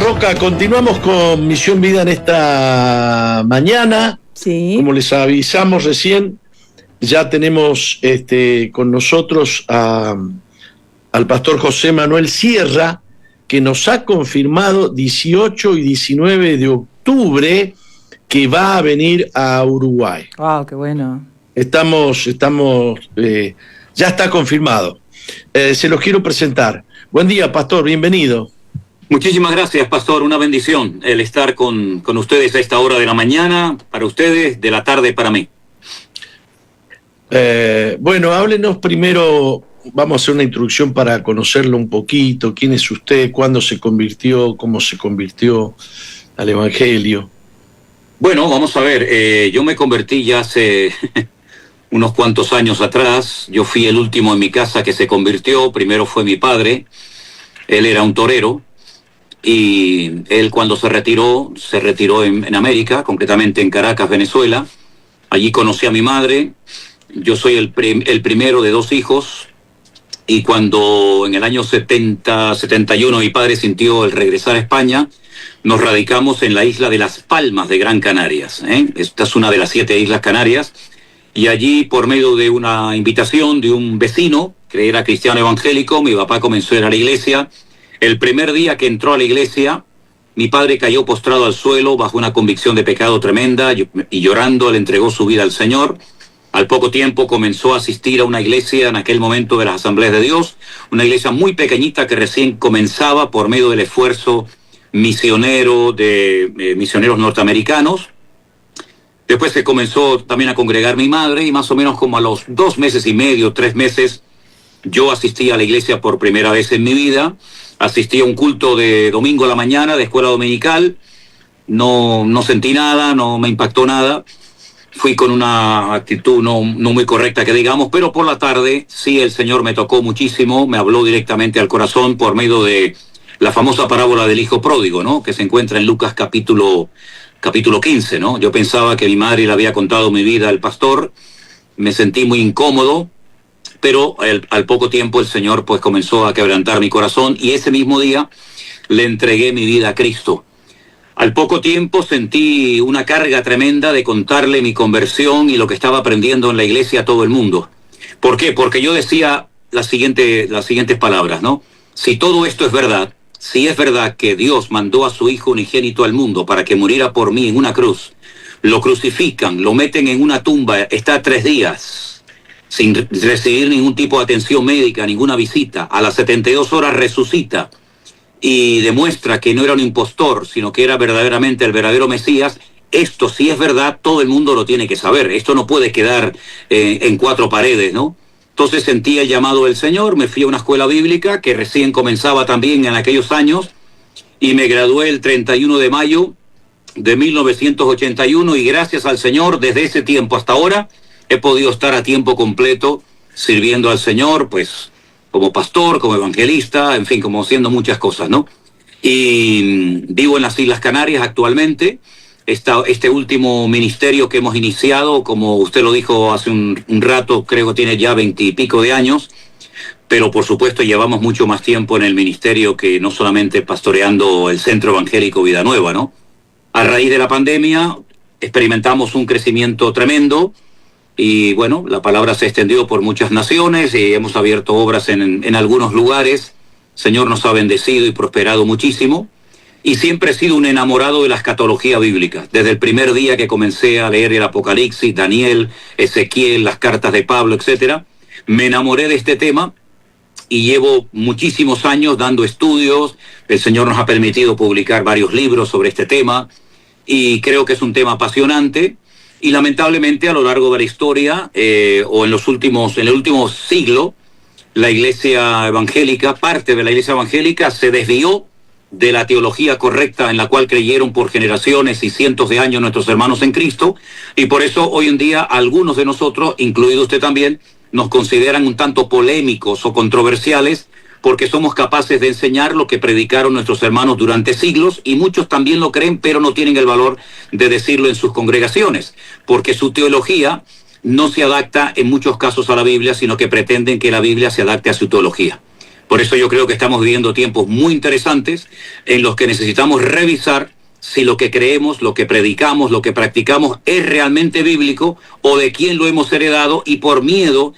Roca, continuamos con Misión Vida en esta mañana. Sí. Como les avisamos recién, ya tenemos con nosotros al pastor José Manuel Sierra, que nos ha confirmado 18 y 19 de octubre que va a venir a Uruguay. Wow, qué bueno. Ya está confirmado. Se los quiero presentar. Buen día, pastor, bienvenido. Muchísimas gracias, pastor. Una bendición el estar con ustedes a esta hora de la mañana, para ustedes, de la tarde para mí. Bueno, háblenos primero, vamos a hacer una introducción para conocerlo un poquito. ¿Quién es usted? ¿Cuándo se convirtió? ¿Cómo se convirtió al Evangelio? Bueno, vamos a ver. Yo me convertí ya hace unos cuantos años atrás. Yo fui el último en mi casa que se convirtió. Primero fue mi padre. Él era un torero. Y él, cuando se retiró en América, concretamente en Caracas, Venezuela. Allí conocí a mi madre. Yo soy el primero de 2 hijos. Y cuando en el año 71 mi padre sintió el regresar a España, nos radicamos en la isla de Las Palmas de Gran Canarias. Esta es una de las 7 islas Canarias. Y allí, por medio de una invitación de un vecino, que era cristiano evangélico, mi papá comenzó a ir a la iglesia. El primer día que entró a la iglesia, mi padre cayó postrado al suelo bajo una convicción de pecado tremenda y llorando le entregó su vida al Señor. Al poco tiempo comenzó a asistir a una iglesia en aquel momento de las Asambleas de Dios, una iglesia muy pequeñita que recién comenzaba por medio del esfuerzo misionero de misioneros norteamericanos. Después se comenzó también a congregar mi madre y más o menos como a los 2 meses y medio, 3 meses, yo asistí a la iglesia por primera vez en mi vida. Asistí a un culto de domingo a la mañana, de escuela dominical. No sentí nada, no me impactó nada. Fui con una actitud no muy correcta, que digamos, pero por la tarde sí el Señor me tocó muchísimo, me habló directamente al corazón por medio de la famosa parábola del hijo pródigo, ¿no? Que se encuentra en Lucas capítulo 15, ¿no? Yo pensaba que mi madre le había contado mi vida al pastor, me sentí muy incómodo, pero al poco tiempo el Señor pues comenzó a quebrantar mi corazón y ese mismo día le entregué mi vida a Cristo. Al poco tiempo sentí una carga tremenda de contarle mi conversión y lo que estaba aprendiendo en la iglesia a todo el mundo. ¿Por qué? Porque yo decía las siguientes palabras, ¿no? Si todo esto es verdad, si es verdad que Dios mandó a su Hijo unigénito al mundo para que muriera por mí en una cruz, lo crucifican, lo meten en una tumba, está 3 días sin recibir ningún tipo de atención médica, ninguna visita, a las 72 horas resucita y demuestra que no era un impostor, sino que era verdaderamente el verdadero Mesías. Esto, si es verdad, todo el mundo lo tiene que saber. Esto no puede quedar en 4 paredes, ¿no? Entonces sentí el llamado del Señor, me fui a una escuela bíblica que recién comenzaba también en aquellos años y me gradué el 31 de mayo de 1981 y gracias al Señor, desde ese tiempo hasta ahora, he podido estar a tiempo completo sirviendo al Señor, pues como pastor, como evangelista, en fin, como haciendo muchas cosas, ¿no? Y vivo en las Islas Canarias actualmente. Este último ministerio que hemos iniciado, como usted lo dijo hace un rato, creo que tiene ya 20 y pico de años, pero por supuesto llevamos mucho más tiempo en el ministerio que no solamente pastoreando el Centro Evangélico Vida Nueva, ¿no? A raíz de la pandemia experimentamos un crecimiento tremendo y bueno, la palabra se extendió por muchas naciones y hemos abierto obras en algunos lugares. El Señor nos ha bendecido y prosperado muchísimo. Y siempre he sido un enamorado de la escatología bíblica. Desde el primer día que comencé a leer el Apocalipsis, Daniel, Ezequiel, las cartas de Pablo, etc., me enamoré de este tema y llevo muchísimos años dando estudios. El Señor nos ha permitido publicar varios libros sobre este tema y creo que es un tema apasionante. Y lamentablemente a lo largo de la historia, o en el último siglo, la iglesia evangélica, parte de la iglesia evangélica se desvió de la teología correcta en la cual creyeron por generaciones y cientos de años nuestros hermanos en Cristo, y por eso hoy en día algunos de nosotros, incluido usted también, nos consideran un tanto polémicos o controversiales porque somos capaces de enseñar lo que predicaron nuestros hermanos durante siglos, y muchos también lo creen, pero no tienen el valor de decirlo en sus congregaciones, porque su teología no se adapta en muchos casos a la Biblia, sino que pretenden que la Biblia se adapte a su teología. Por eso yo creo que estamos viviendo tiempos muy interesantes en los que necesitamos revisar si lo que creemos, lo que predicamos, lo que practicamos es realmente bíblico o de quién lo hemos heredado, y por miedo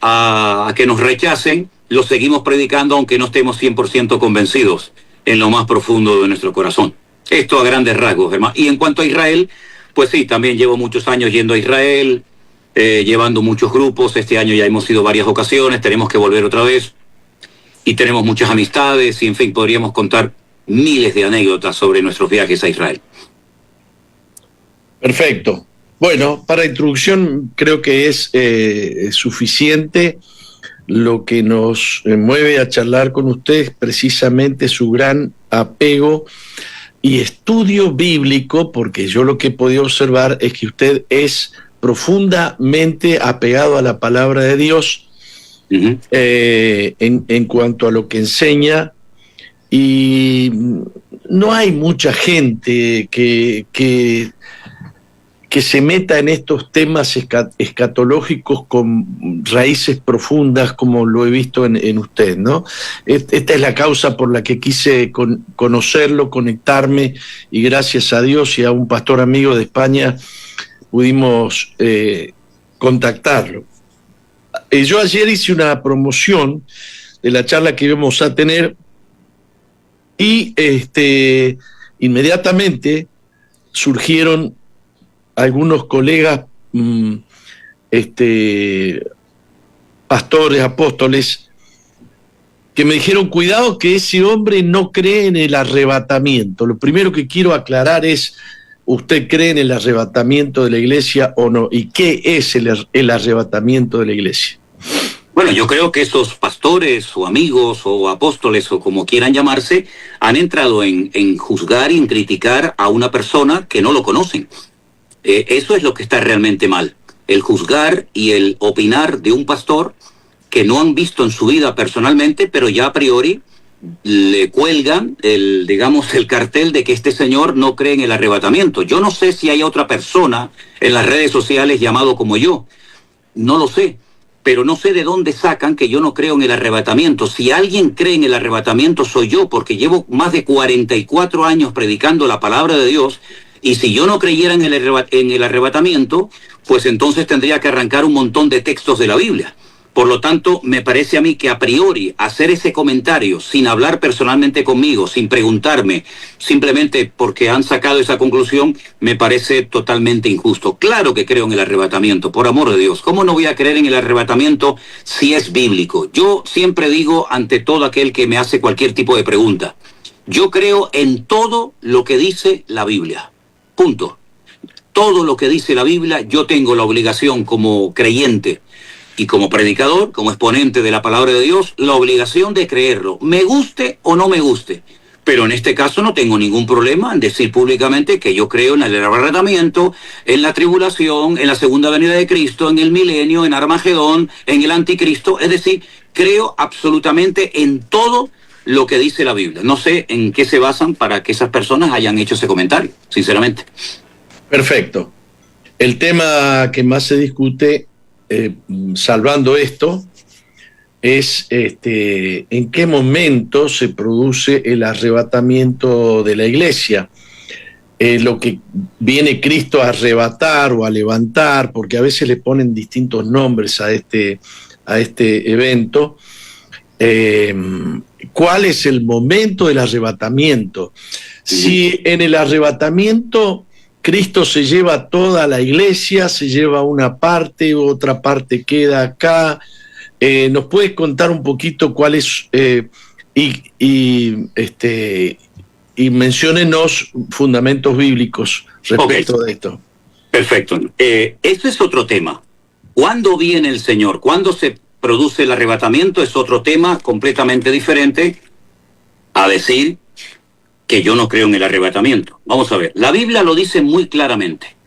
a que nos rechacen, lo seguimos predicando aunque no estemos 100% convencidos en lo más profundo de nuestro corazón. Esto a grandes rasgos, hermano. Y en cuanto a Israel, pues sí, también llevo muchos años yendo a Israel, llevando muchos grupos. Este año ya hemos ido varias ocasiones, tenemos que volver otra vez. Y tenemos muchas amistades y, en fin, podríamos contar miles de anécdotas sobre nuestros viajes a Israel. Perfecto. Bueno, para introducción creo que es suficiente. Lo que nos mueve a charlar con ustedes precisamente su gran apego y estudio bíblico, porque yo lo que he podido observar es que usted es profundamente apegado a la palabra de Dios. Uh-huh. En cuanto a lo que enseña, y no hay mucha gente que se meta en estos temas escatológicos con raíces profundas como lo he visto en usted, ¿no? Esta es la causa por la que quise conocerlo, conectarme, y gracias a Dios y a un pastor amigo de España pudimos contactarlo. Yo ayer hice una promoción de la charla que íbamos a tener y inmediatamente surgieron algunos colegas, pastores, apóstoles, que me dijeron: cuidado que ese hombre no cree en el arrebatamiento. Lo primero que quiero aclarar es: ¿usted cree en el arrebatamiento de la iglesia o no? ¿Y qué es el arrebatamiento de la iglesia? Bueno, yo creo que esos pastores o amigos o apóstoles o como quieran llamarse han entrado en juzgar y en criticar a una persona que no lo conocen. Eso es lo que está realmente mal. El juzgar y el opinar de un pastor que no han visto en su vida personalmente, pero ya a priori le cuelgan el cartel de que este señor no cree en el arrebatamiento. Yo no sé si hay otra persona en las redes sociales llamado como yo. No lo sé. Pero no sé de dónde sacan que yo no creo en el arrebatamiento. Si alguien cree en el arrebatamiento soy yo, porque llevo más de 44 años predicando la palabra de Dios, y si yo no creyera en el arrebatamiento, pues entonces tendría que arrancar un montón de textos de la Biblia. Por lo tanto, me parece a mí que a priori hacer ese comentario sin hablar personalmente conmigo, sin preguntarme, simplemente porque han sacado esa conclusión, me parece totalmente injusto. Claro que creo en el arrebatamiento, por amor de Dios. ¿Cómo no voy a creer en el arrebatamiento si es bíblico? Yo siempre digo ante todo aquel que me hace cualquier tipo de pregunta: yo creo en todo lo que dice la Biblia. Punto. Todo lo que dice la Biblia, yo tengo la obligación como creyente y como predicador, como exponente de la palabra de Dios, la obligación de creerlo, me guste o no me guste. Pero en este caso no tengo ningún problema en decir públicamente que yo creo en el arrebatamiento, en la tribulación, en la segunda venida de Cristo, en el milenio, en Armagedón, en el anticristo. Es decir, creo absolutamente en todo lo que dice la Biblia. No sé en qué se basan para que esas personas hayan hecho ese comentario, sinceramente. Perfecto. El tema que más se discute, salvando esto, es en qué momento se produce el arrebatamiento de la iglesia. Lo que viene Cristo a arrebatar o a levantar, porque a veces le ponen distintos nombres a este evento. ¿Cuál es el momento del arrebatamiento? Si en el arrebatamiento Cristo se lleva toda la iglesia, se lleva una parte, otra parte queda acá. ¿Nos puedes contar un poquito cuál es y menciónenos fundamentos bíblicos respecto de esto? Perfecto. Este es otro tema. ¿Cuándo viene el Señor? ¿Cuándo se produce el arrebatamiento? Es otro tema completamente diferente a decir que yo no creo en el arrebatamiento. Vamos a ver, la Biblia lo dice muy claramente.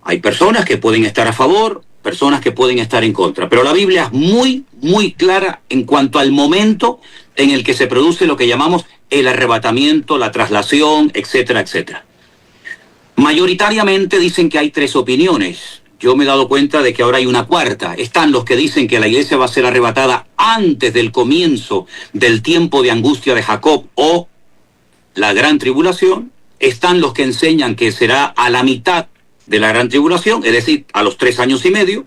Hay personas que pueden estar a favor, personas que pueden estar en contra, pero la Biblia es muy, muy clara en cuanto al momento en el que se produce lo que llamamos el arrebatamiento, la traslación, etcétera, etcétera. Mayoritariamente dicen que hay tres opiniones. yo me he dado cuenta de que ahora hay una cuarta. Están los que dicen que la iglesia va a ser arrebatada antes del comienzo del tiempo de angustia de Jacob o la gran tribulación. Están los que enseñan que será a la mitad de la gran tribulación, es decir, a los 3 años y medio.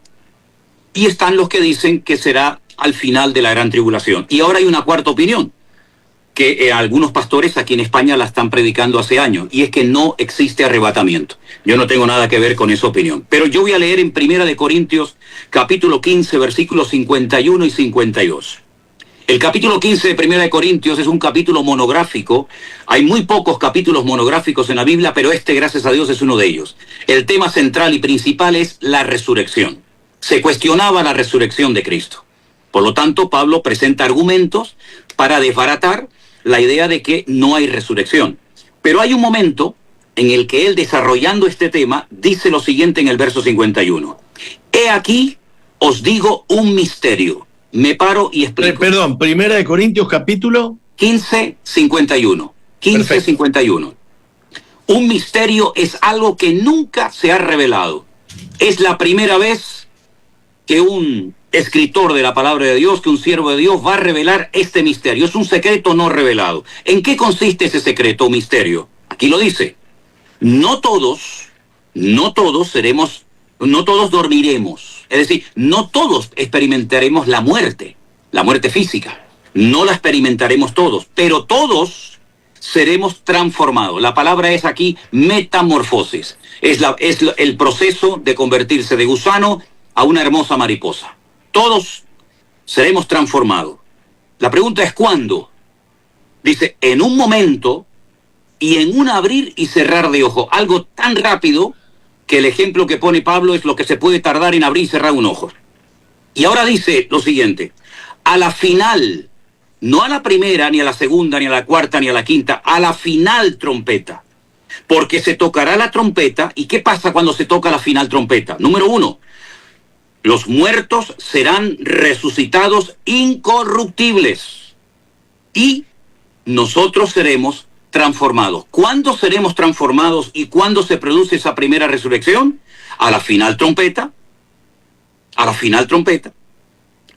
Y están los que dicen que será al final de la gran tribulación. Y ahora hay una cuarta opinión, que algunos pastores aquí en España la están predicando hace años, y es que no existe arrebatamiento. Yo no tengo nada que ver con esa opinión. Pero yo voy a leer en 1 Corintios, capítulo 15, versículos 51 y 52. El capítulo 15 de 1 Corintios es un capítulo monográfico. Hay muy pocos capítulos monográficos en la Biblia, pero este, gracias a Dios, es uno de ellos. El tema central y principal es la resurrección. Se cuestionaba la resurrección de Cristo. Por lo tanto, Pablo presenta argumentos para desbaratar la idea de que no hay resurrección. Pero hay un momento en el que él, desarrollando este tema, dice lo siguiente en el verso 51. He aquí, os digo un misterio. Me paro y explico. Perdón, 1 Corintios capítulo 15, 51. 15, 51. Un misterio es algo que nunca se ha revelado. Es la primera vez que un escritor de la palabra de Dios, que un siervo de Dios va a revelar este misterio. Es un secreto no revelado. ¿En qué consiste ese secreto o misterio? Aquí lo dice. No todos dormiremos. Es decir, no todos experimentaremos la muerte física. No la experimentaremos todos, pero todos seremos transformados. La palabra es aquí metamorfosis. Es el proceso de convertirse de gusano a una hermosa mariposa. Todos seremos transformados. La pregunta es ¿cuándo? Dice, en un momento y en un abrir y cerrar de ojo. Algo tan rápido que el ejemplo que pone Pablo es lo que se puede tardar en abrir y cerrar un ojo. Y ahora dice lo siguiente, a la final, no a la primera, ni a la segunda, ni a la cuarta, ni a la quinta, a la final trompeta. Porque se tocará la trompeta. ¿Y qué pasa cuando se toca la final trompeta? Número 1, los muertos serán resucitados incorruptibles y nosotros seremos transformados. ¿Cuándo seremos transformados y cuándo se produce esa primera resurrección? A la final trompeta,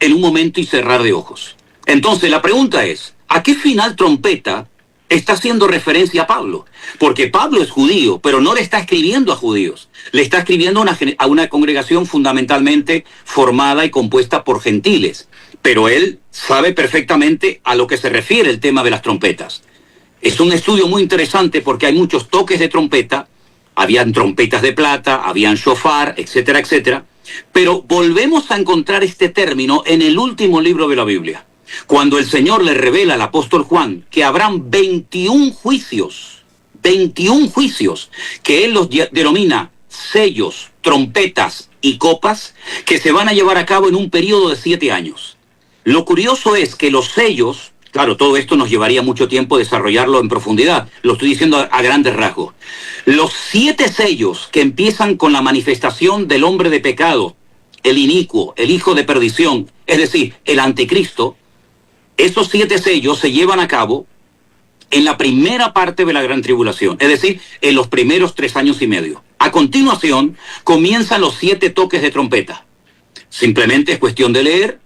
en un momento y cerrar de ojos. Entonces la pregunta es, ¿a qué final trompeta está haciendo referencia Pablo? Porque Pablo es judío, pero no le está escribiendo a judíos. Le está escribiendo a una congregación fundamentalmente formada y compuesta por gentiles. Pero él sabe perfectamente a lo que se refiere el tema de las trompetas. Es un estudio muy interesante porque hay muchos toques de trompeta. Habían trompetas de plata, habían shofar, etcétera, etcétera. Pero volvemos a encontrar este término en el último libro de la Biblia. Cuando el Señor le revela al apóstol Juan que habrán 21 juicios, que él los denomina sellos, trompetas y copas, que se van a llevar a cabo en un periodo de 7 años. Lo curioso es que los sellos, claro, todo esto nos llevaría mucho tiempo desarrollarlo en profundidad, lo estoy diciendo a grandes rasgos. Los 7 sellos que empiezan con la manifestación del hombre de pecado, el inicuo, el hijo de perdición, es decir, el anticristo, esos 7 sellos se llevan a cabo en la primera parte de la gran tribulación, es decir, en los primeros 3 años y medio. A continuación, comienzan los 7 toques de trompeta. Simplemente es cuestión de leer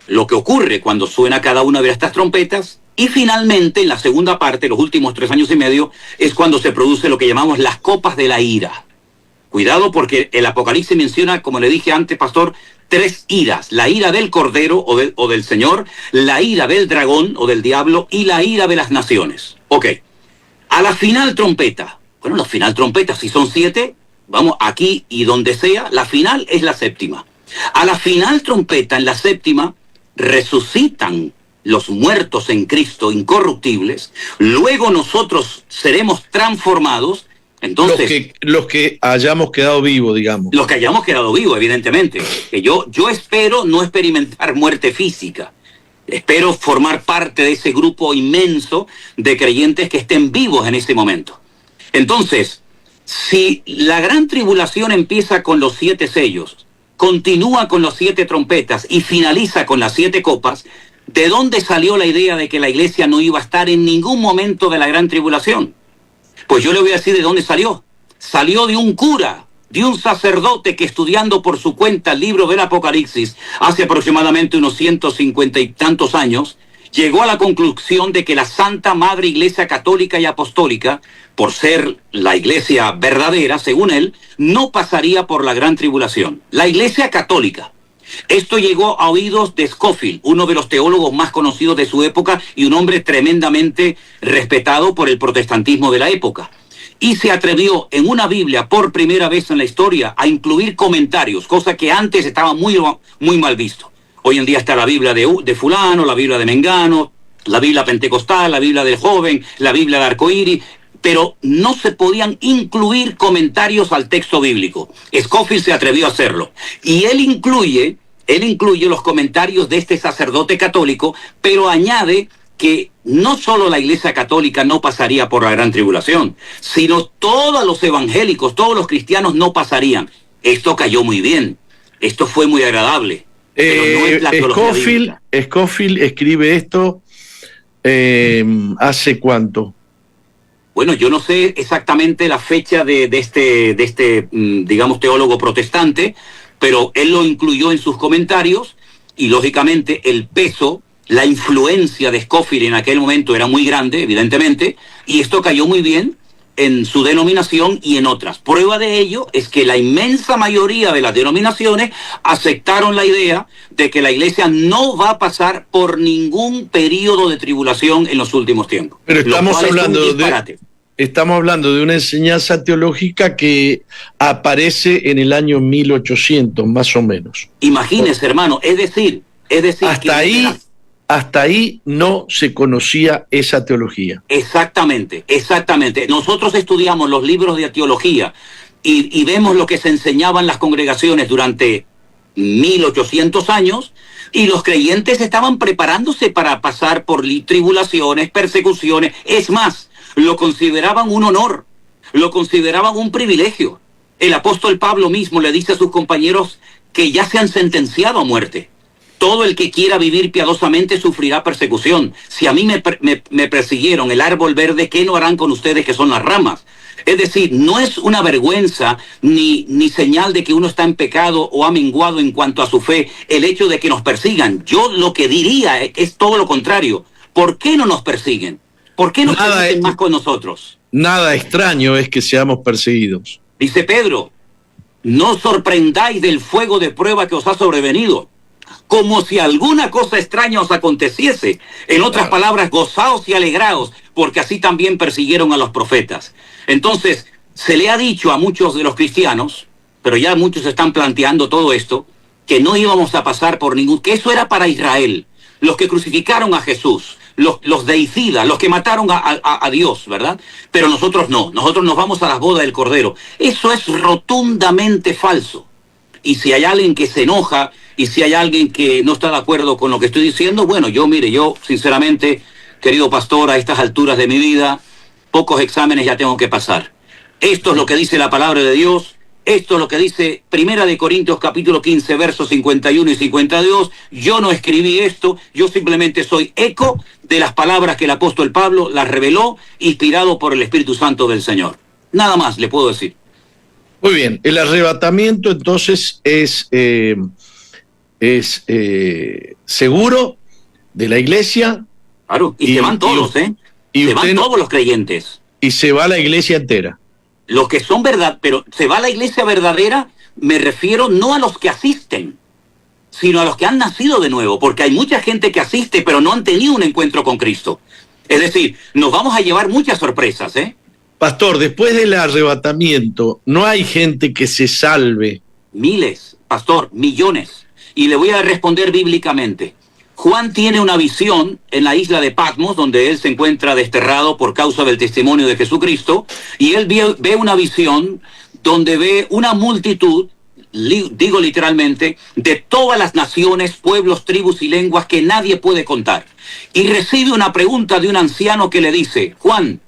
lo que ocurre cuando suena cada una de estas trompetas, y finalmente, en la segunda parte, los últimos 3 años y medio, es cuando se produce lo que llamamos las copas de la ira. Cuidado porque el Apocalipsis menciona, como le dije antes, pastor, 3 iras: la ira del Cordero o del Señor, la ira del dragón o del diablo y la ira de las naciones. Ok, a la final trompeta. Bueno, la final trompeta, si son 7, vamos, aquí y donde sea, la final es la séptima. A la final trompeta, en la séptima, resucitan los muertos en Cristo incorruptibles, luego nosotros seremos transformados. Entonces, los que hayamos quedado vivos, digamos. Los que hayamos quedado vivos, evidentemente. Que yo espero no experimentar muerte física. Espero formar parte de ese grupo inmenso de creyentes que estén vivos en ese momento. Entonces, si la gran tribulación empieza con los 7 sellos, continúa con los 7 trompetas y finaliza con las 7 copas, ¿de dónde salió la idea de que la iglesia no iba a estar en ningún momento de la gran tribulación? Pues yo le voy a decir de dónde salió. Salió de un cura de un sacerdote que, estudiando por su cuenta el libro del Apocalipsis hace aproximadamente unos 150 y tantos años, llegó a la conclusión de que la Santa Madre Iglesia Católica y Apostólica, por ser la iglesia verdadera, según él, no pasaría por la gran tribulación. La Iglesia Católica. Esto llegó a oídos de Scofield, uno de los teólogos más conocidos de su época y un hombre tremendamente respetado por el protestantismo de la época. Y se atrevió en una Biblia por primera vez en la historia a incluir comentarios, cosa que antes estaba muy mal visto. Hoy en día está la Biblia de fulano, la Biblia de Mengano, la Biblia pentecostal, la Biblia del joven, la Biblia de arcoíris, pero no se podían incluir comentarios al texto bíblico. Scofield se atrevió a hacerlo. Y él incluye los comentarios de este sacerdote católico, pero añade que no solo la Iglesia Católica no pasaría por la gran tribulación, sino todos los evangélicos, todos los cristianos no pasarían. Esto cayó muy bien. Esto fue muy agradable. Pero no es la teología bíblica. Scofield escribe esto ¿hace cuánto? Bueno, yo no sé exactamente la fecha de este, digamos, teólogo protestante, pero él lo incluyó en sus comentarios y, lógicamente, el peso, la influencia de Scofield en aquel momento era muy grande, evidentemente, y esto cayó muy bien en su denominación y en otras. Prueba de ello es que la inmensa mayoría de las denominaciones aceptaron la idea de que la iglesia no va a pasar por ningún periodo de tribulación en los últimos tiempos. Pero estamos hablando de una enseñanza teológica que aparece en el año 1800, más o menos. Imagínese, hermano, es decir hasta ahí no se conocía esa teología. Exactamente. Nosotros estudiamos los libros de teología y vemos lo que se enseñaba en las congregaciones durante 1800 años, y los creyentes estaban preparándose para pasar por tribulaciones, persecuciones. Es más, lo consideraban un honor, lo consideraban un privilegio. El apóstol Pablo mismo le dice a sus compañeros que ya se han sentenciado a muerte. Todo el que quiera vivir piadosamente sufrirá persecución. Si a mí me persiguieron el árbol verde, ¿qué no harán con ustedes que son las ramas? Es decir, no es una vergüenza ni señal de que uno está en pecado o ha menguado en cuanto a su fe el hecho de que nos persigan. Yo lo que diría es todo lo contrario. ¿Por qué no nos persiguen? ¿Por qué no persiguen más con nosotros? Nada extraño es que seamos perseguidos. Dice Pedro, no os sorprendáis del fuego de prueba que os ha sobrevenido, como si alguna cosa extraña os aconteciese. En otras palabras, gozaos y alegraos, porque así también persiguieron a los profetas. Entonces, se le ha dicho a muchos de los cristianos, pero ya muchos están planteando todo esto, que no íbamos a pasar por que eso era para Israel, los que crucificaron a Jesús, los deicidas, los que mataron a Dios, ¿verdad? Pero nosotros no, nosotros nos vamos a las bodas del Cordero. Eso es rotundamente falso. Y si hay alguien que se enoja, y si hay alguien que no está de acuerdo con lo que estoy diciendo, bueno, yo sinceramente, querido pastor, a estas alturas de mi vida, pocos exámenes ya tengo que pasar. Esto es lo que dice la palabra de Dios, esto es lo que dice 1 Corintios capítulo 15, versos 51 y 52. Yo no escribí esto, yo simplemente soy eco de las palabras que el apóstol Pablo las reveló, inspirado por el Espíritu Santo del Señor. Nada más le puedo decir. Muy bien, el arrebatamiento entonces es seguro de la iglesia. Claro, y se van todos, se van todos los creyentes. Y se va la iglesia entera. Los que son verdad, pero se va la iglesia verdadera, me refiero no a los que asisten, sino a los que han nacido de nuevo, porque hay mucha gente que asiste, pero no han tenido un encuentro con Cristo. Es decir, nos vamos a llevar muchas sorpresas, Pastor, después del arrebatamiento, ¿no hay gente que se salve? Miles, pastor, millones. Y le voy a responder bíblicamente. Juan tiene una visión en la isla de Patmos, donde él se encuentra desterrado por causa del testimonio de Jesucristo, y él ve una visión donde ve una multitud, digo literalmente, de todas las naciones, pueblos, tribus y lenguas que nadie puede contar. Y recibe una pregunta de un anciano que le dice, Juan,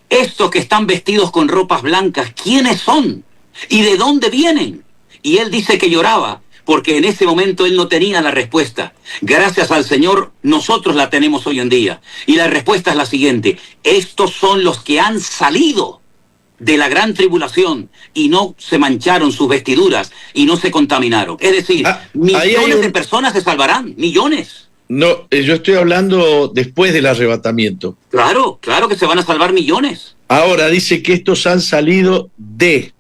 estos que están vestidos con ropas blancas, ¿quiénes son? ¿Y de dónde vienen? Y él dice que lloraba, porque en ese momento él no tenía la respuesta. Gracias al Señor, nosotros la tenemos hoy en día. Y la respuesta es la siguiente: estos son los que han salido de la gran tribulación y no se mancharon sus vestiduras y no se contaminaron. Es decir, millones de personas se salvarán, millones. No, yo estoy hablando después del arrebatamiento. Claro, claro que se van a salvar millones. Ahora dice que estos han salido de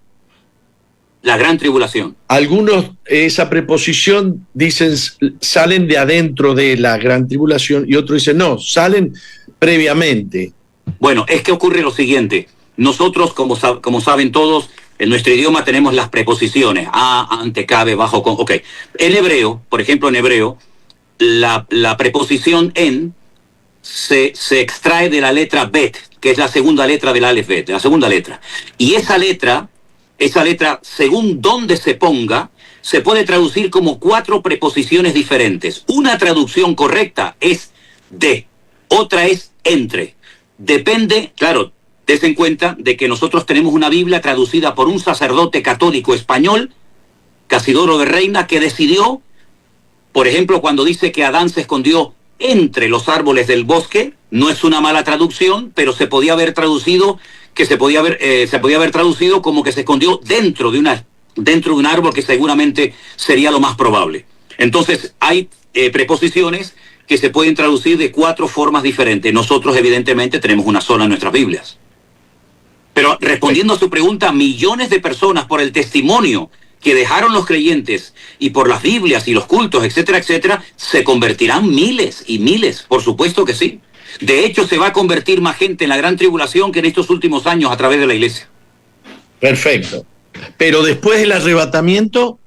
la gran tribulación. Algunos, esa preposición, dicen salen de adentro de la gran tribulación, y otros dicen no, salen previamente. Bueno, es que ocurre lo siguiente. Nosotros, como saben todos, en nuestro idioma tenemos las preposiciones a, ante, cabe, bajo, con. Ok. En hebreo, por ejemplo, en hebreo, la preposición en se extrae de la letra bet, que es la segunda letra del alef bet, la segunda letra. Y esa letra, según donde se ponga, se puede traducir como 4 preposiciones diferentes. Una traducción correcta es de, otra es entre. Depende, claro, des en cuenta de que nosotros tenemos una Biblia traducida por un sacerdote católico español, Casidoro de Reina, que decidió, por ejemplo, cuando dice que Adán se escondió entre los árboles del bosque, no es una mala traducción, pero se podía haber traducido como que se escondió dentro de un árbol, que seguramente sería lo más probable. Entonces hay preposiciones que se pueden traducir de 4 formas diferentes. Nosotros evidentemente tenemos una sola en nuestras Biblias. Pero respondiendo a su pregunta, millones de personas, por el testimonio que dejaron los creyentes y por las Biblias y los cultos, etcétera, etcétera, se convertirán miles y miles, por supuesto que sí. De hecho, se va a convertir más gente en la gran tribulación que en estos últimos años a través de la iglesia. Perfecto. Pero después del arrebatamiento.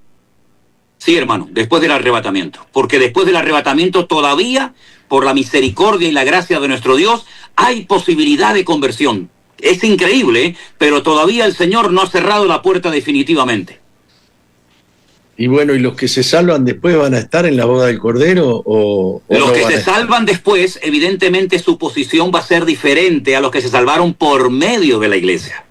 Sí, hermano, después del arrebatamiento. Porque después del arrebatamiento todavía, por la misericordia y la gracia de nuestro Dios, hay posibilidad de conversión. Es increíble, pero todavía el Señor no ha cerrado la puerta definitivamente. Y bueno, ¿y los que se salvan después van a estar en la boda del Cordero o los no que van se salvan después, evidentemente su posición va a ser diferente a los que se salvaron por medio de la iglesia.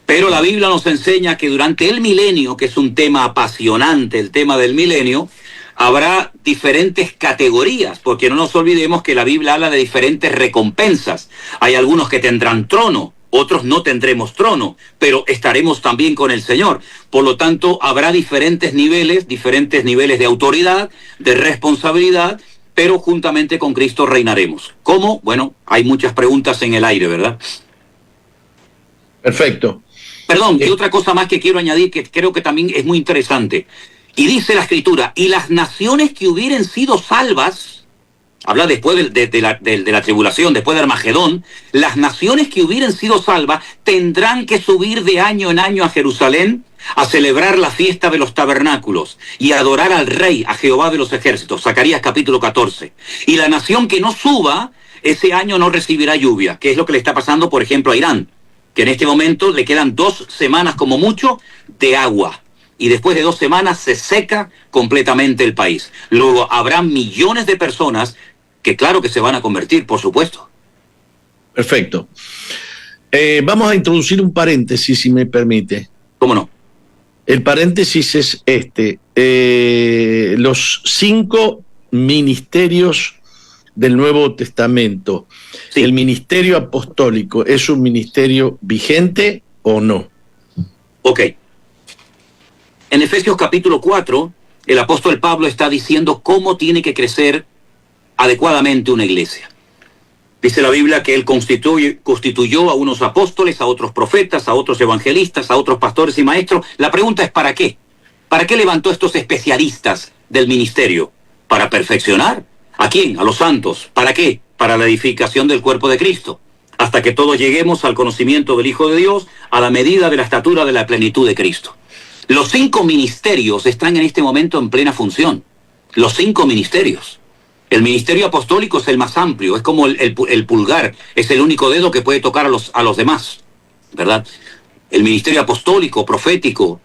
Pero la Biblia nos enseña que durante el milenio, que es un tema apasionante, el tema del milenio, habrá diferentes categorías, porque no nos olvidemos que la Biblia habla de diferentes recompensas. Hay algunos que tendrán trono, otros no tendremos trono, pero estaremos también con el Señor. Por lo tanto, habrá diferentes niveles de autoridad, de responsabilidad, pero juntamente con Cristo reinaremos. ¿Cómo? Bueno, hay muchas preguntas en el aire, ¿verdad? Perfecto. Perdón, y otra cosa más que quiero añadir, que creo que también es muy interesante. Y dice la Escritura, y las naciones que hubieren sido salvas, habla después de la tribulación, después de Armagedón, las naciones que hubieren sido salvas tendrán que subir de año en año a Jerusalén a celebrar la fiesta de los tabernáculos y a adorar al Rey, a Jehová de los ejércitos. Zacarías capítulo 14. Y la nación que no suba, ese año no recibirá lluvia, que es lo que le está pasando, por ejemplo, a Irán, que en este momento le quedan 2 semanas como mucho de agua. Y después de 2 semanas se seca completamente el país. Luego habrá millones de personas que claro que se van a convertir, por supuesto. Perfecto. Vamos a introducir un paréntesis, si me permite. ¿Cómo no? El paréntesis es este. Los 5 ministerios del Nuevo Testamento. Sí. ¿El ministerio apostólico es un ministerio vigente o no? Ok. En Efesios capítulo 4, el apóstol Pablo está diciendo cómo tiene que crecer adecuadamente una iglesia. Dice la Biblia que él constituyó a unos apóstoles, a otros profetas, a otros evangelistas, a otros pastores y maestros. La pregunta es ¿para qué? ¿Para qué levantó estos especialistas del ministerio? ¿Para perfeccionar? ¿A quién? A los santos. ¿Para qué? Para la edificación del cuerpo de Cristo, hasta que todos lleguemos al conocimiento del Hijo de Dios, a la medida de la estatura de la plenitud de Cristo. Los 5 ministerios están en este momento en plena función. Los 5 ministerios. El ministerio apostólico es el más amplio, es como el pulgar, es el único dedo que puede tocar a los demás, ¿verdad? El ministerio apostólico, profético,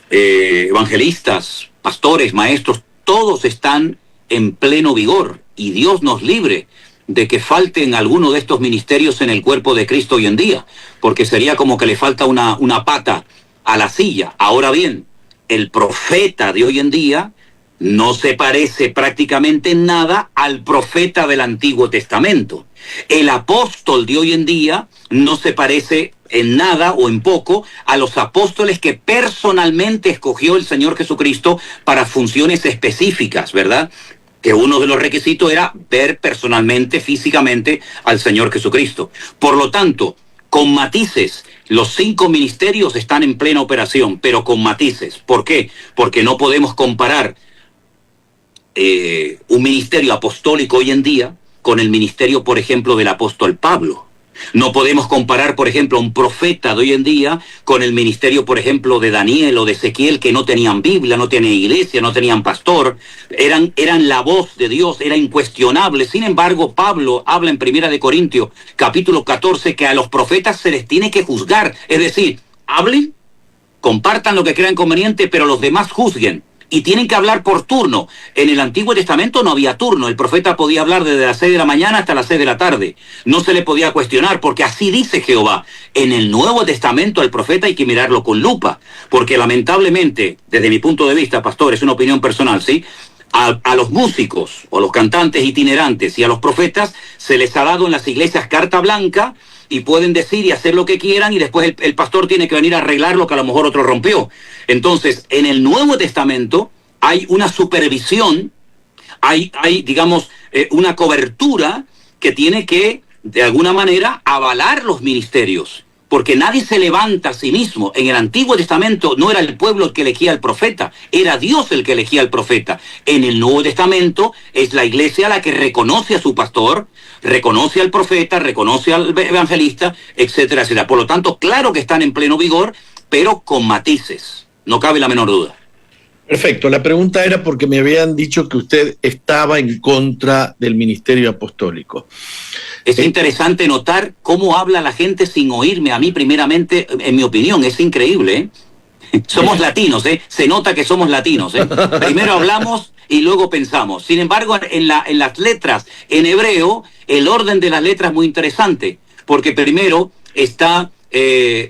evangelistas, pastores, maestros, todos están en pleno vigor, y Dios nos libre de que falten alguno de estos ministerios en el cuerpo de Cristo hoy en día, porque sería como que le falta una pata a la silla. Ahora bien, el profeta de hoy en día no se parece prácticamente en nada al profeta del Antiguo Testamento. El apóstol de hoy en día no se parece en nada o en poco a los apóstoles que personalmente escogió el Señor Jesucristo para funciones específicas, ¿verdad? Que uno de los requisitos era ver personalmente, físicamente al Señor Jesucristo. Por lo tanto, con matices, los 5 ministerios están en plena operación, pero con matices. ¿Por qué? Porque no podemos comparar un ministerio apostólico hoy en día con el ministerio, por ejemplo, del apóstol Pablo. No podemos comparar, por ejemplo, a un profeta de hoy en día con el ministerio, por ejemplo, de Daniel o de Ezequiel, que no tenían Biblia, no tenían iglesia, no tenían pastor, eran la voz de Dios, era incuestionable. Sin embargo, Pablo habla en 1 Corintios, capítulo 14, que a los profetas se les tiene que juzgar. Es decir, hablen, compartan lo que crean conveniente, pero los demás juzguen. Y tienen que hablar por turno. En el Antiguo Testamento no había turno. El profeta podía hablar desde las 6 de la mañana hasta las 6 de la tarde. No se le podía cuestionar, porque así dice Jehová. En el Nuevo Testamento al profeta hay que mirarlo con lupa, porque lamentablemente, desde mi punto de vista, pastor, es una opinión personal, ¿sí? A los músicos o los cantantes itinerantes y a los profetas se les ha dado en las iglesias carta blanca y pueden decir y hacer lo que quieran y después el pastor tiene que venir a arreglar lo que a lo mejor otro rompió. Entonces, en el Nuevo Testamento hay una supervisión, hay digamos, una cobertura que tiene que, de alguna manera, avalar los ministerios. Porque nadie se levanta a sí mismo. En el Antiguo Testamento no era el pueblo el que elegía al profeta, era Dios el que elegía al profeta. En el Nuevo Testamento es la iglesia la que reconoce a su pastor, reconoce al profeta, reconoce al evangelista, etcétera, etcétera. Por lo tanto, claro que están en pleno vigor, pero con matices. No cabe la menor duda. Perfecto. La pregunta era porque me habían dicho que usted estaba en contra del ministerio apostólico. Es interesante notar cómo habla la gente sin oírme a mí primeramente, en mi opinión. Es increíble, ¿eh? Somos latinos, ¿eh? Se nota que somos latinos, ¿eh? Primero hablamos y luego pensamos. Sin embargo, en las letras, en hebreo, el orden de las letras es muy interesante, porque primero está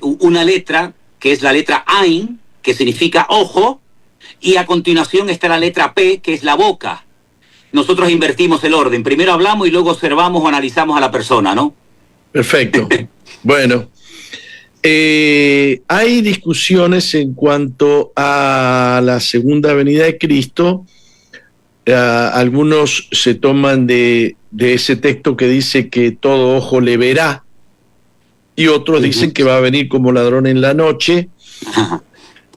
una letra que es la letra Ain, que significa ojo, y a continuación está la letra P, que es la boca. Nosotros invertimos el orden. Primero hablamos y luego observamos o analizamos a la persona, ¿no? Perfecto. Bueno, hay discusiones en cuanto a la segunda venida de Cristo. Algunos se toman de ese texto que dice que todo ojo le verá, y otros dicen que va a venir como ladrón en la noche.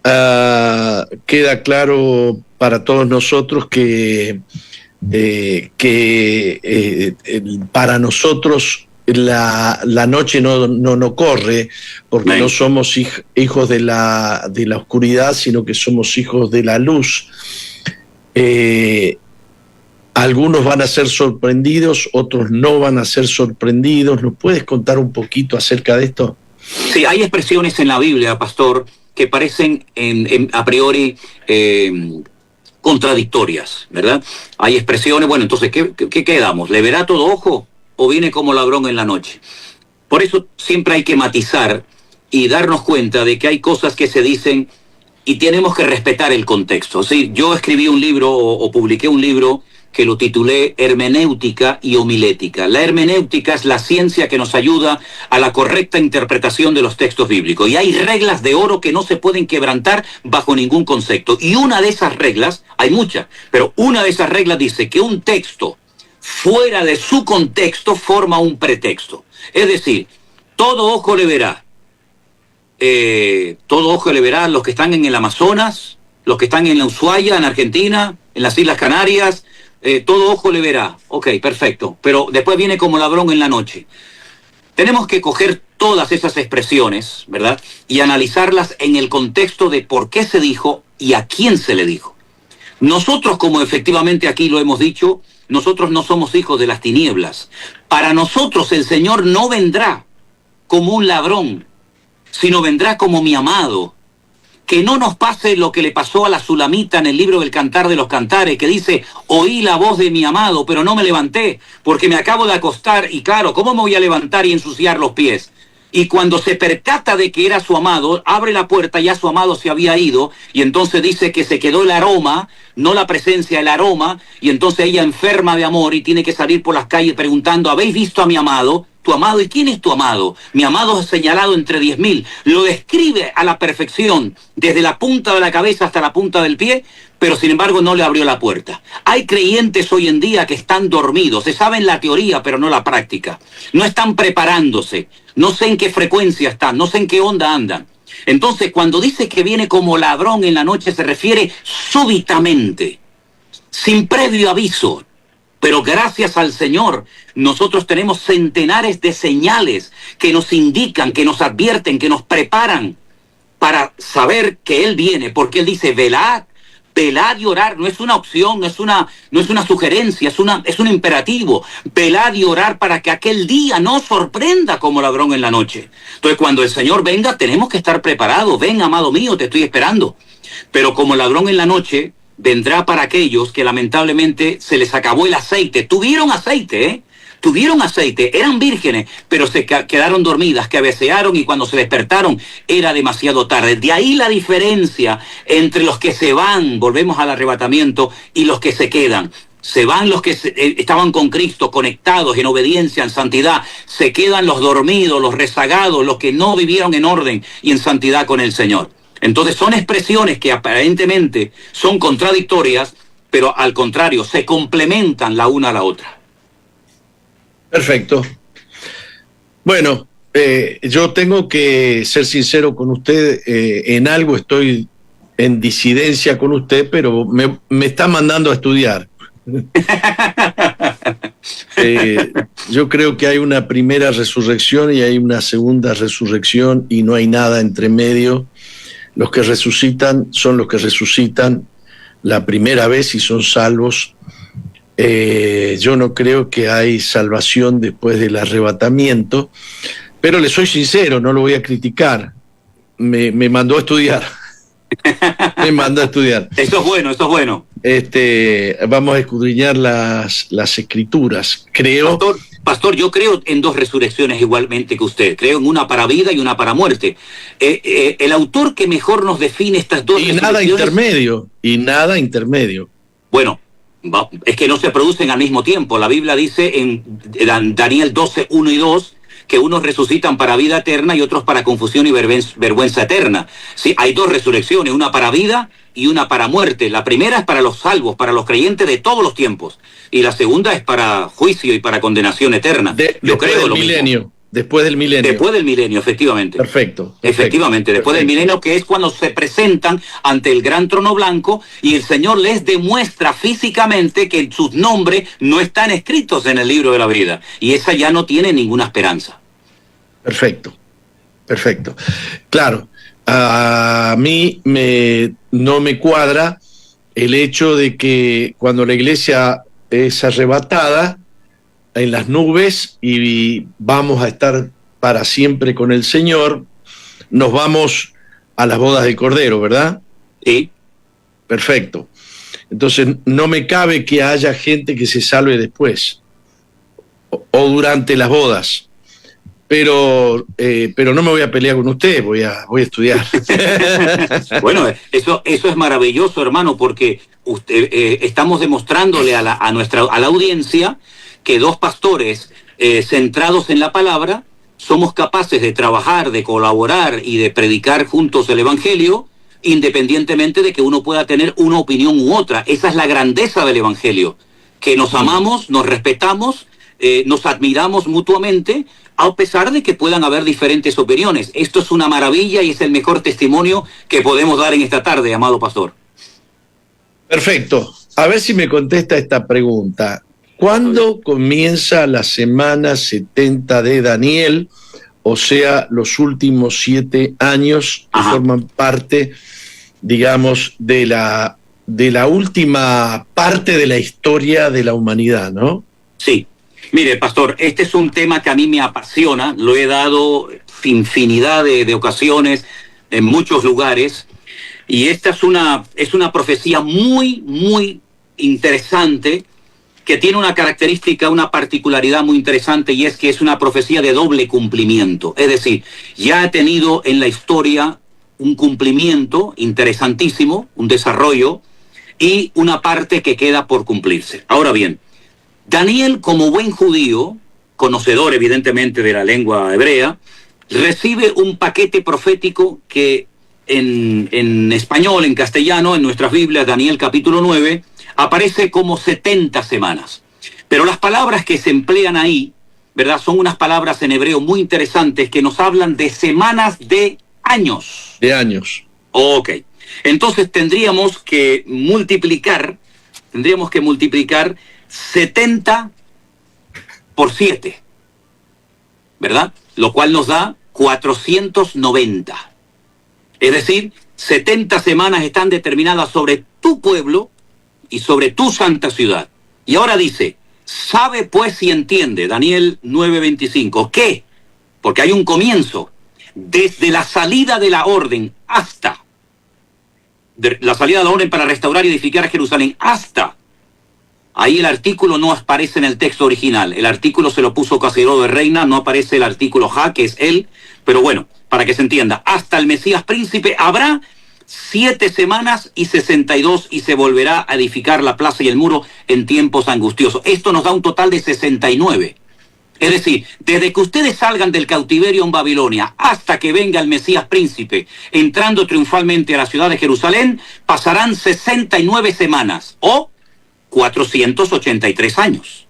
Queda claro para todos nosotros que para nosotros la noche no corre, porque no somos hijos de la oscuridad, sino que somos hijos de la luz. Algunos van a ser sorprendidos, otros no van a ser sorprendidos. ¿Nos puedes contar un poquito acerca de esto? Sí, hay expresiones en la Biblia, pastor, que parecen a priori contradictorias, ¿verdad? Hay expresiones, bueno, entonces, ¿qué quedamos? ¿Le verá todo ojo o viene como ladrón en la noche? Por eso siempre hay que matizar y darnos cuenta de que hay cosas que se dicen y tenemos que respetar el contexto. ¿Sí? Yo escribí un libro o publiqué un libro que lo titulé Hermenéutica y Homilética. La hermenéutica es la ciencia que nos ayuda a la correcta interpretación de los textos bíblicos. Y hay reglas de oro que no se pueden quebrantar bajo ningún concepto. Y una de esas reglas, hay muchas, pero una de esas reglas dice que un texto fuera de su contexto forma un pretexto. Es decir, todo ojo le verá. Todo ojo le verá a los que están en el Amazonas, los que están en la Ushuaia, en Argentina, en las Islas Canarias. Todo ojo le verá. Ok, perfecto. Pero después viene como ladrón en la noche. Tenemos que coger todas esas expresiones, ¿verdad? Y analizarlas en el contexto de por qué se dijo y a quién se le dijo. Nosotros, como efectivamente aquí lo hemos dicho, nosotros no somos hijos de las tinieblas. Para nosotros el Señor no vendrá como un ladrón, sino vendrá como mi amado. Que no nos pase lo que le pasó a la Sulamita en el libro del Cantar de los Cantares, que dice, oí la voz de mi amado, pero no me levanté, porque me acabo de acostar, y claro, ¿cómo me voy a levantar y ensuciar los pies? Y cuando se percata de que era su amado, abre la puerta, ya su amado se había ido, y entonces dice que se quedó el aroma, no la presencia, el aroma, y entonces ella enferma de amor y tiene que salir por las calles preguntando, ¿habéis visto a mi amado? tu amado. ¿Y quién es tu amado? Mi amado es señalado entre 10.000. Lo describe a la perfección, desde la punta de la cabeza hasta la punta del pie, pero sin embargo no le abrió la puerta. Hay creyentes hoy en día que están dormidos, se saben la teoría pero no la práctica. No están preparándose, no sé en qué frecuencia están, no sé en qué onda andan. Entonces, cuando dice que viene como ladrón en la noche, se refiere súbitamente, sin previo aviso. Pero gracias al Señor, nosotros tenemos centenares de señales que nos indican, que nos advierten, que nos preparan para saber que Él viene. Porque Él dice, velad, velad y orar. No es una opción, no es una sugerencia, es un imperativo. Velad y orar para que aquel día no sorprenda como ladrón en la noche. Entonces, cuando el Señor venga, tenemos que estar preparados. Ven, amado mío, te estoy esperando. Pero como ladrón en la noche, vendrá para aquellos que lamentablemente se les acabó el aceite. Tuvieron aceite, Tuvieron aceite, eran vírgenes, pero se quedaron dormidas, cabecearon y cuando se despertaron era demasiado tarde. De ahí la diferencia entre los que se van, volvemos al arrebatamiento, y los que se quedan. Se van los que estaban con Cristo, conectados en obediencia, en santidad. Se quedan los dormidos, los rezagados, los que no vivieron en orden y en santidad con el Señor. Entonces son expresiones que aparentemente son contradictorias, pero al contrario, se complementan la una a la otra. Perfecto. Bueno, yo tengo que ser sincero con usted, en algo estoy en disidencia con usted, pero me está mandando a estudiar. Yo creo que hay una primera resurrección y hay una segunda resurrección y no hay nada entre medio. Los que resucitan son los que resucitan la primera vez y son salvos. Yo no creo que hay salvación después del arrebatamiento, pero le soy sincero, no lo voy a criticar. Me mandó a estudiar. Me mandó a estudiar. Esto es bueno, esto es bueno. Vamos a escudriñar las escrituras. Creo. Pastor, yo creo en dos resurrecciones igualmente que usted. Creo en una para vida y una para muerte. El autor que mejor nos define estas dos resurrecciones. Y nada intermedio. Bueno, es que no se producen al mismo tiempo. La Biblia dice en Daniel 12, 1 y 2, que unos resucitan para vida eterna y otros para confusión y vergüenza eterna. Sí, hay dos resurrecciones, una para vida y una para muerte. La primera es para los salvos, para los creyentes de todos los tiempos. Y la segunda es para juicio y para condenación eterna. Yo creo lo mismo. Después del milenio. Después del milenio, efectivamente. Perfecto. Efectivamente, después del milenio, que es cuando se presentan ante el gran trono blanco y el Señor les demuestra físicamente que sus nombres no están escritos en el libro de la vida. Y esa ya no tiene ninguna esperanza. Perfecto. Claro, a mí no me cuadra el hecho de que cuando la iglesia es arrebatada en las nubes y vamos a estar para siempre con el Señor, nos vamos a las bodas del Cordero, ¿verdad? Sí. Perfecto. Entonces no me cabe que haya gente que se salve después o durante las bodas. Pero no me voy a pelear con usted, voy a estudiar. Bueno, eso es maravilloso, hermano, porque estamos demostrándole a la audiencia que dos pastores centrados en la palabra somos capaces de trabajar, de colaborar y de predicar juntos el Evangelio, independientemente de que uno pueda tener una opinión u otra. Esa es la grandeza del Evangelio, que nos amamos, nos respetamos, nos admiramos mutuamente, a pesar de que puedan haber diferentes opiniones. Esto es una maravilla y es el mejor testimonio que podemos dar en esta tarde, amado pastor. Perfecto. A ver si me contesta esta pregunta. ¿Cuándo comienza la semana 70 de Daniel? O sea, los últimos 7 años que forman parte, digamos, de la última parte de la historia de la humanidad, ¿no? Sí. Mire, pastor, este es un tema que a mí me apasiona, lo he dado infinidad de ocasiones en muchos lugares, y esta es una profecía muy, muy interesante, que tiene una característica, una particularidad muy interesante, y es que es una profecía de doble cumplimiento. Es decir, ya ha tenido en la historia un cumplimiento interesantísimo, un desarrollo, y una parte que queda por cumplirse. Ahora bien, Daniel, como buen judío, conocedor evidentemente de la lengua hebrea, recibe un paquete profético que en español, en castellano, en nuestras Biblias, Daniel capítulo 9, aparece como 70 semanas. Pero las palabras que se emplean ahí, ¿verdad?, son unas palabras en hebreo muy interesantes que nos hablan de semanas de años. De años. Ok. Entonces tendríamos que multiplicar 70 por 7, ¿verdad? Lo cual nos da 490. Es decir, 70 semanas están determinadas sobre tu pueblo y sobre tu santa ciudad. Y ahora dice, sabe pues y entiende, Daniel 9:25, ¿qué? Porque hay un comienzo, desde la salida de la orden hasta, la salida de la orden para restaurar y edificar a Jerusalén, hasta, ahí el artículo no aparece en el texto original, el artículo se lo puso Casero de Reina, no aparece el artículo Ja, que es él, pero bueno, para que se entienda, hasta el Mesías príncipe habrá 7 semanas y 62 y se volverá a edificar la plaza y el muro en tiempos angustiosos. Esto nos da un total de 69. Es decir, desde que ustedes salgan del cautiverio en Babilonia hasta que venga el Mesías príncipe entrando triunfalmente a la ciudad de Jerusalén, pasarán 69 semanas o 483 años.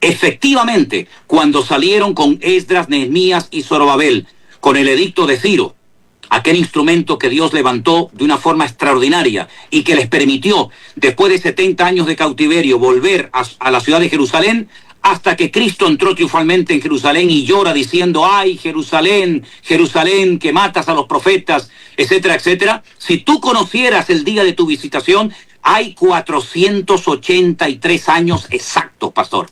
Efectivamente, cuando salieron con Esdras, Nehemías y Zorobabel, con el edicto de Ciro, aquel instrumento que Dios levantó de una forma extraordinaria y que les permitió, después de 70 años de cautiverio, volver a la ciudad de Jerusalén, hasta que Cristo entró triunfalmente en Jerusalén y llora diciendo, ¡ay, Jerusalén, Jerusalén, que matas a los profetas!, etcétera, etcétera. Si tú conocieras el día de tu visitación, hay 483 años exactos, pastor.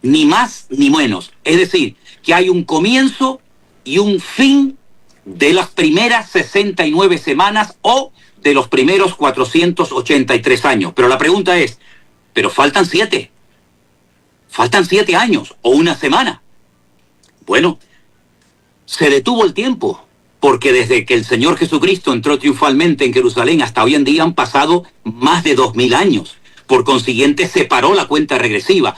Ni más ni menos. Es decir, que hay un comienzo y un fin de las primeras 69 semanas o de los primeros 483 años. Pero la pregunta es, ¿pero faltan 7? ¿Faltan 7 años o una semana? Bueno, se detuvo el tiempo, porque desde que el Señor Jesucristo entró triunfalmente en Jerusalén hasta hoy en día han pasado más de 2000 años. Por consiguiente, se paró la cuenta regresiva.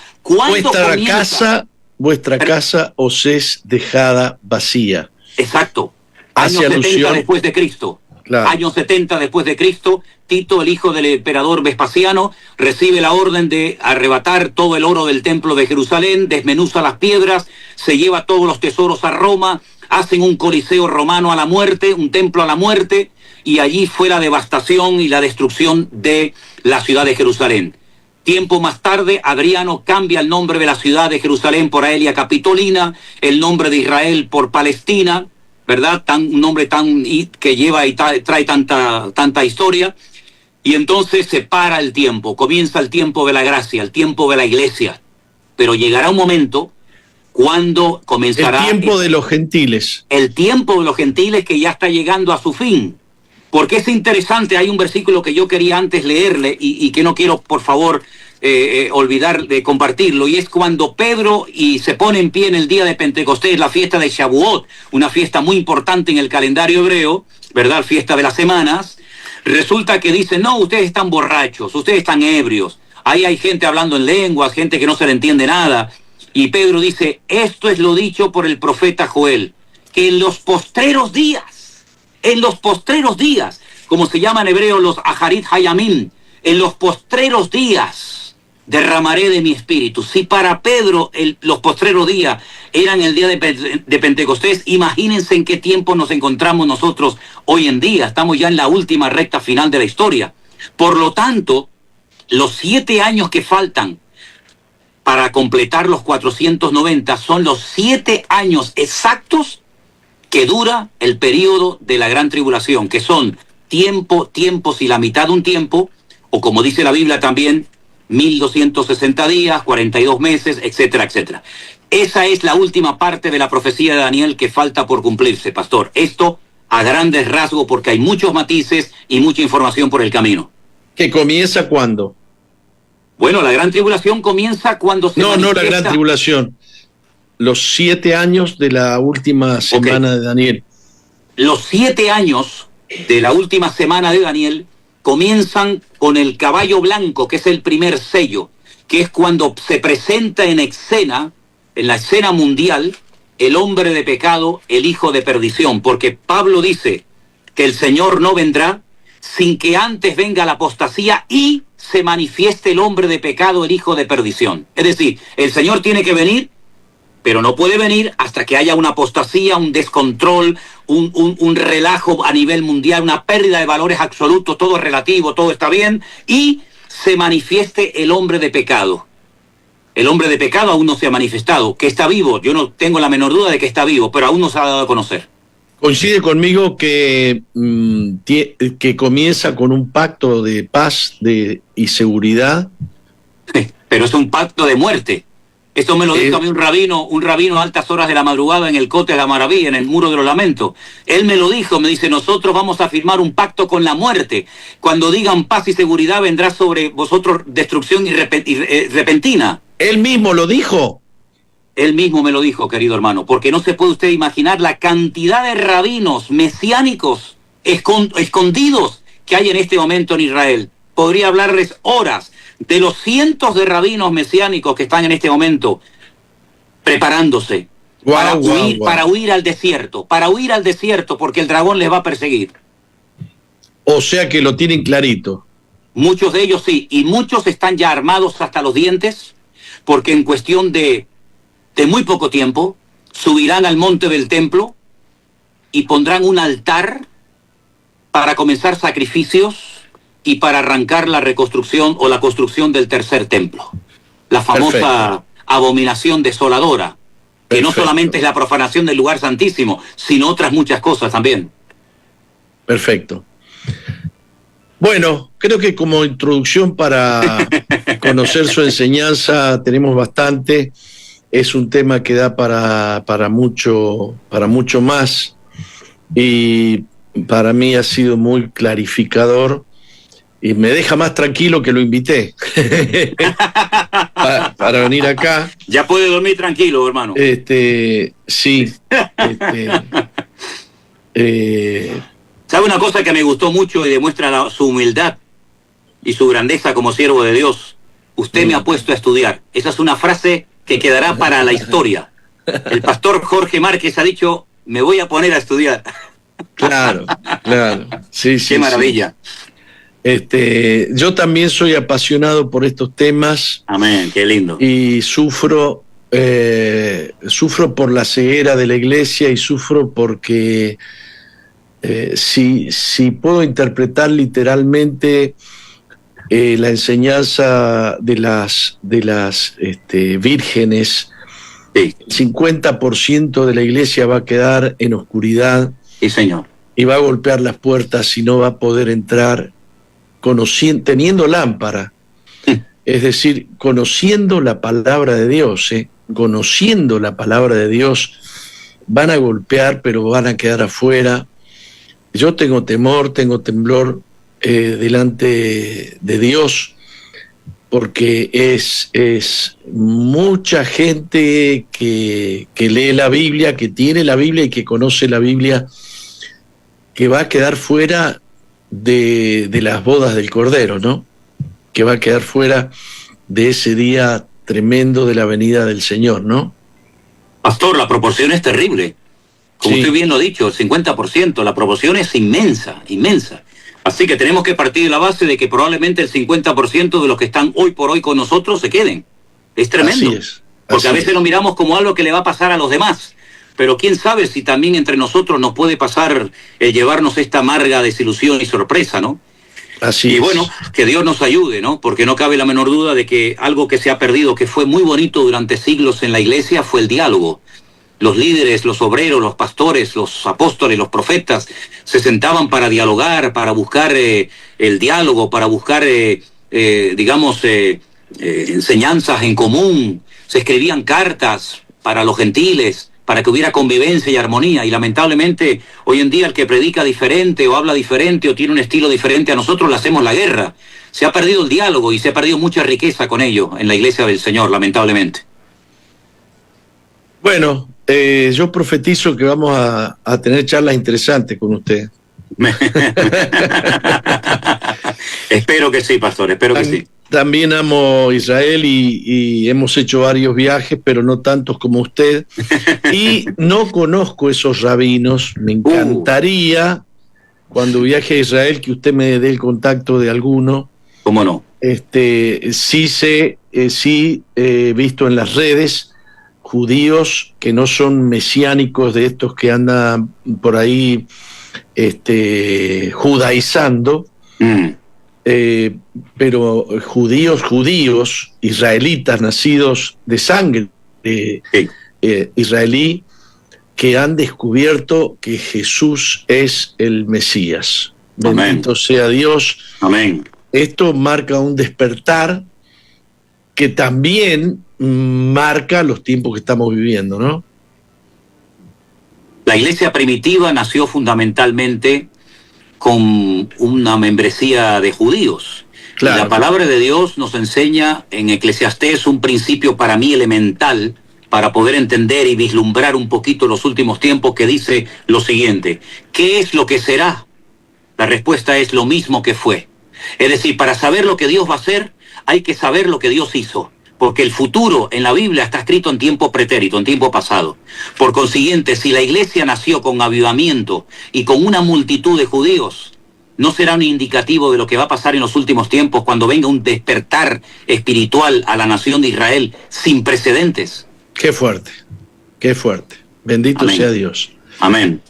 Vuestra casa os es dejada vacía. Exacto. Años 70 después de Cristo. Claro. Años 70 después de Cristo, Tito, el hijo del emperador Vespasiano, recibe la orden de arrebatar todo el oro del templo de Jerusalén, desmenuza las piedras, se lleva todos los tesoros a Roma, hacen un coliseo romano a la muerte, un templo a la muerte, y allí fue la devastación y la destrucción de la ciudad de Jerusalén. Tiempo más tarde, Adriano cambia el nombre de la ciudad de Jerusalén por Aelia Capitolina, el nombre de Israel por Palestina, ¿verdad? Un nombre tan que lleva y trae tanta historia. Y entonces se para el tiempo, comienza el tiempo de la gracia, el tiempo de la iglesia. Pero llegará un momento cuando comenzará... El tiempo de los gentiles. El tiempo de los gentiles que ya está llegando a su fin. Porque es interesante, hay un versículo que yo quería antes leerle y que no quiero, por favor, olvidar de compartirlo, y es cuando Pedro se pone en pie en el día de Pentecostés, la fiesta de Shavuot, una fiesta muy importante en el calendario hebreo, ¿verdad? Fiesta de las semanas. Resulta que dice, no, ustedes están borrachos, ustedes están ebrios, ahí hay gente hablando en lenguas, gente que no se le entiende nada. Y Pedro dice, esto es lo dicho por el profeta Joel, que en los postreros días, como se llaman en hebreo los Aharit Hayamim, en los postreros días derramaré de mi espíritu. Si para Pedro los postreros días eran el día de Pentecostés, imagínense en qué tiempo nos encontramos nosotros hoy en día. Estamos ya en la última recta final de la historia. Por lo tanto, los 7 años que faltan para completar los 490 son los 7 años exactos que dura el periodo de la gran tribulación, que son tiempos y la mitad de un tiempo, o como dice la Biblia también, 1260 días, 42 meses, etcétera, etcétera. Esa es la última parte de la profecía de Daniel que falta por cumplirse, pastor. Esto a grandes rasgos, porque hay muchos matices y mucha información por el camino. ¿Que comienza cuándo? Bueno, la gran tribulación comienza cuando se No, manifiesta... no la gran tribulación. Los 7 años de la última semana de Daniel. Los 7 años de la última semana de Daniel comienzan con el caballo blanco, que es el primer sello, que es cuando se presenta en escena en la escena mundial el hombre de pecado, el hijo de perdición, porque Pablo dice que el Señor no vendrá sin que antes venga la apostasía y se manifieste el hombre de pecado, el hijo de perdición. Es decir, el Señor tiene que venir, pero no puede venir hasta que haya una apostasía, un descontrol, un relajo a nivel mundial, una pérdida de valores absolutos, todo es relativo, todo está bien, y se manifieste el hombre de pecado. El hombre de pecado aún no se ha manifestado, que está vivo, yo no tengo la menor duda de que está vivo, pero aún no se ha dado a conocer. Coincide conmigo que comienza con un pacto de paz y seguridad. Pero es un pacto de muerte. Esto me lo dijo a mí un rabino a altas horas de la madrugada en el Cote de la Maravilla, en el Muro de los Lamentos. Él me lo dijo, me dice, nosotros vamos a firmar un pacto con la muerte. Cuando digan paz y seguridad vendrá sobre vosotros destrucción repentina. Él mismo lo dijo. Él mismo me lo dijo, querido hermano, porque no se puede usted imaginar la cantidad de rabinos mesiánicos escondidos que hay en este momento en Israel. Podría hablarles horas de los cientos de rabinos mesiánicos que están en este momento preparándose para huir al desierto, porque el dragón les va a perseguir. O sea que lo tienen clarito. Muchos de ellos sí, y muchos están ya armados hasta los dientes, porque en cuestión de muy poco tiempo subirán al monte del templo y pondrán un altar para comenzar sacrificios y para arrancar la reconstrucción o la construcción del tercer templo. La famosa abominación desoladora, que no solamente es la profanación del lugar santísimo, sino otras muchas cosas también. Perfecto. Bueno, creo que como introducción para conocer su enseñanza tenemos bastante. Es un tema que da para mucho más, y para mí ha sido muy clarificador y me deja más tranquilo que lo invité para venir acá. Ya puede dormir tranquilo, hermano. Sí. ¿Sabe una cosa que me gustó mucho y demuestra su humildad y su grandeza como siervo de Dios? Usted me ha puesto a estudiar. Esa es una frase que quedará para la historia. El pastor Jorge Márquez ha dicho, me voy a poner a estudiar. Claro. Sí, qué maravilla. Sí. Yo también soy apasionado por estos temas. Amén, qué lindo. Y sufro por la ceguera de la iglesia, y sufro porque si puedo interpretar literalmente la enseñanza de las vírgenes, sí. 50% de la iglesia va a quedar en oscuridad. Sí, señor. Y va a golpear las puertas y no va a poder entrar teniendo lámpara. Sí. Es decir, conociendo la palabra de Dios, conociendo la palabra de Dios, van a golpear, pero van a quedar afuera. Yo tengo temor, tengo temblor delante de Dios, porque es mucha gente que lee la Biblia, que tiene la Biblia y que conoce la Biblia, que va a quedar fuera de las bodas del Cordero, ¿no? Que va a quedar fuera de ese día tremendo de la venida del Señor, ¿no? Pastor, la proporción es terrible. Como usted bien lo ha dicho, el 50%, la proporción es inmensa, inmensa. Así que tenemos que partir de la base de que probablemente el 50% de los que están hoy por hoy con nosotros se queden. Es tremendo. Así es. Porque a veces lo miramos como algo que le va a pasar a los demás. Pero quién sabe si también entre nosotros nos puede pasar el llevarnos esta amarga desilusión y sorpresa, ¿no? Así es. Y bueno, que Dios nos ayude, ¿no? Porque no cabe la menor duda de que algo que se ha perdido, que fue muy bonito durante siglos en la iglesia, fue el diálogo. Los líderes, los obreros, los pastores, los apóstoles, los profetas se sentaban para dialogar, para buscar el diálogo, para buscar, enseñanzas en común. Se escribían cartas para los gentiles, para que hubiera convivencia y armonía. Y lamentablemente, hoy en día el que predica diferente o habla diferente o tiene un estilo diferente a nosotros, le hacemos la guerra. Se ha perdido el diálogo y se ha perdido mucha riqueza con ello en la iglesia del Señor, lamentablemente. Bueno, yo profetizo que vamos a tener charlas interesantes con usted. Espero que sí, pastor, espero que sí. También amo Israel y hemos hecho varios viajes, pero no tantos como usted. Y no conozco esos rabinos. Me encantaría, cuando viaje a Israel, que usted me dé el contacto de alguno. ¿Cómo no? Sí he visto en las redes judíos que no son mesiánicos, de estos que andan por ahí judaizando. Pero judíos, israelitas, nacidos de sangre israelí, que han descubierto que Jesús es el Mesías. Amén. Bendito sea Dios. Amén. Esto marca un despertar que también marca los tiempos que estamos viviendo, ¿no? La iglesia primitiva nació fundamentalmente con una membresía de judíos. Claro. Y la palabra de Dios nos enseña en Eclesiastés un principio para mí elemental para poder entender y vislumbrar un poquito los últimos tiempos, que dice lo siguiente: ¿qué es lo que será? La respuesta es lo mismo que fue. Es decir, para saber lo que Dios va a hacer, hay que saber lo que Dios hizo. Porque el futuro en la Biblia está escrito en tiempo pretérito, en tiempo pasado. Por consiguiente, si la iglesia nació con avivamiento y con una multitud de judíos, ¿no será un indicativo de lo que va a pasar en los últimos tiempos cuando venga un despertar espiritual a la nación de Israel sin precedentes? Qué fuerte, qué fuerte. Bendito Amén. Sea Dios. Amén.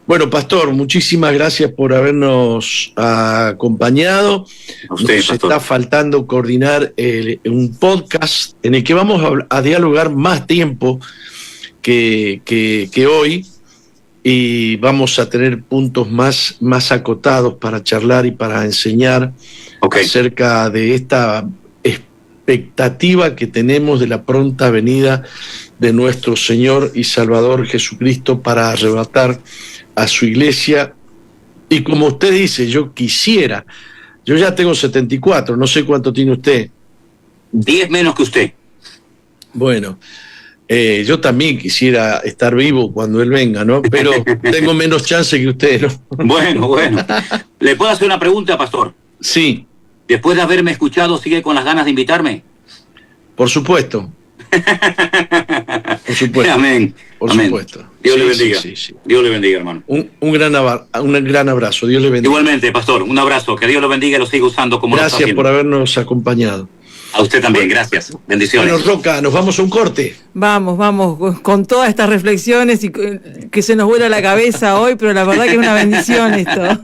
Bueno, pastor, muchísimas gracias por habernos acompañado. A usted, nos pastor. está faltando coordinar un podcast en el que vamos a dialogar más tiempo que hoy, y vamos a tener puntos más acotados para charlar y para enseñar acerca de esta expectativa que tenemos de la pronta venida de nuestro Señor y Salvador Jesucristo para arrebatar a su iglesia. Y como usted dice, yo ya tengo 74, no sé cuánto tiene usted. 10 menos que usted. Bueno, yo también quisiera estar vivo cuando Él venga, ¿no? Pero tengo menos chance que usted, ¿no? Bueno. ¿Le puedo hacer una pregunta, pastor? Sí. Después de haberme escuchado, ¿sigue con las ganas de invitarme? Por supuesto. Por supuesto. Amén. Por Amén. Supuesto. Dios le bendiga. Sí. Dios le bendiga, hermano. Un gran abrazo. Dios le bendiga. Igualmente, pastor, un abrazo. Que Dios lo bendiga y lo siga usando como lo está Gracias haciendo. por habernos acompañado. A usted también, gracias. Bendiciones. Bueno, Roca, nos vamos a un corte. Vamos, con todas estas reflexiones y que se nos vuela la cabeza hoy, pero la verdad que es una bendición esto.